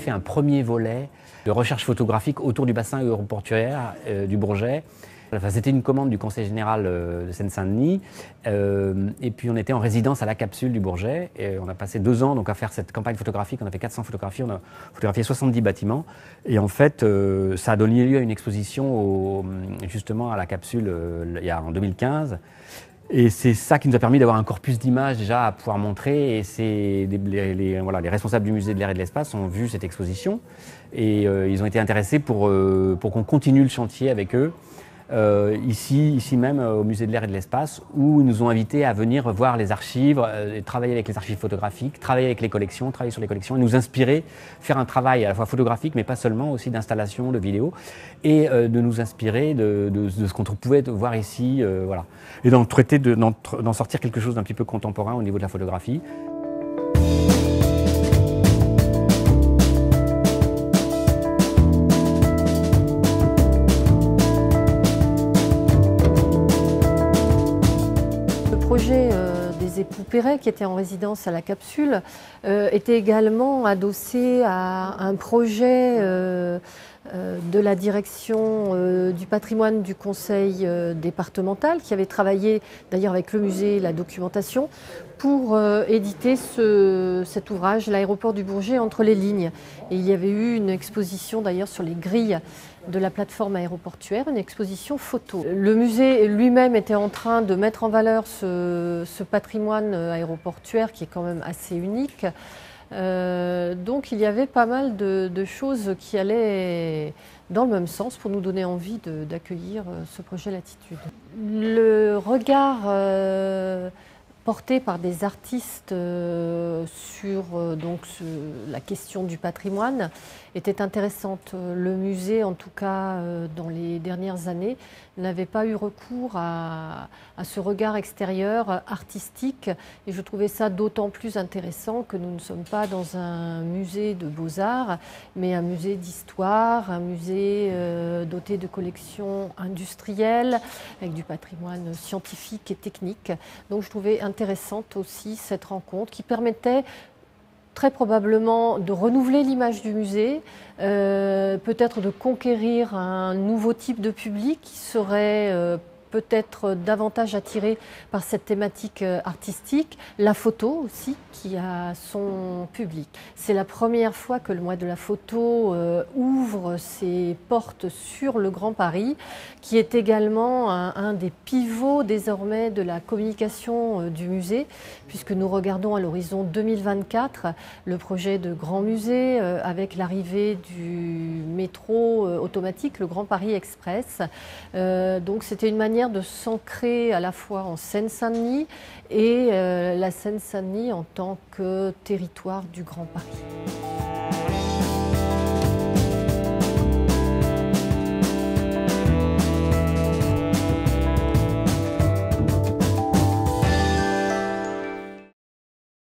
fait un premier volet de recherche photographique autour du bassin aéroportuaire du Bourget. Enfin, c'était une commande du Conseil général de Seine-Saint-Denis et puis on était en résidence à la capsule du Bourget et on a passé 2 ans donc, à faire cette campagne photographique. On a fait 400 photographies, on a photographié 70 bâtiments et en fait ça a donné lieu à une exposition justement à la capsule en 2015. Et c'est ça qui nous a permis d'avoir un corpus d'images déjà à pouvoir montrer. Et les responsables du musée de l'air et de l'espace ont vu cette exposition et ils ont été intéressés pour qu'on continue le chantier avec eux. Ici même au musée de l'air et de l'espace, où ils nous ont invités à venir voir les archives, travailler avec les archives photographiques, travailler avec les collections, travailler sur les collections et nous inspirer, faire un travail à la fois photographique mais pas seulement, aussi d'installation, de vidéo et de nous inspirer de ce qu'on pouvait voir ici, voilà. Et d'en sortir quelque chose d'un petit peu contemporain au niveau de la photographie. Le projet des époux Perret, qui était en résidence à la capsule, était également adossé à un projet de la direction du patrimoine du conseil départemental, qui avait travaillé d'ailleurs avec le musée et la documentation pour éditer cet ouvrage, L'aéroport du Bourget entre les lignes. Et il y avait eu une exposition d'ailleurs sur les grilles de la plateforme aéroportuaire, une exposition photo. Le musée lui-même était en train de mettre en valeur ce patrimoine aéroportuaire qui est quand même assez unique. Donc il y avait pas mal de choses qui allaient dans le même sens pour nous donner envie d'accueillir ce projet Latitude. Le regard porté par des artistes sur la question du patrimoine était intéressante. Le musée, en tout cas dans les dernières années, n'avait pas eu recours à ce regard extérieur artistique et je trouvais ça d'autant plus intéressant que nous ne sommes pas dans un musée de beaux-arts mais un musée d'histoire, un musée doté de collections industrielles avec du patrimoine scientifique et technique. Donc je trouvais intéressante aussi cette rencontre qui permettait très probablement de renouveler l'image du musée, peut-être de conquérir un nouveau type de public qui serait peut-être davantage attiré par cette thématique artistique, la photo aussi qui a son public. C'est la première fois que le mois de la photo ouvre ses portes sur le Grand Paris, qui est également un des pivots désormais de la communication du musée, puisque nous regardons à l'horizon 2024 le projet de Grand Musée avec l'arrivée du métro automatique, le Grand Paris Express. Donc c'était une manière de s'ancrer à la fois en Seine-Saint-Denis et la Seine-Saint-Denis en tant que territoire du Grand Paris.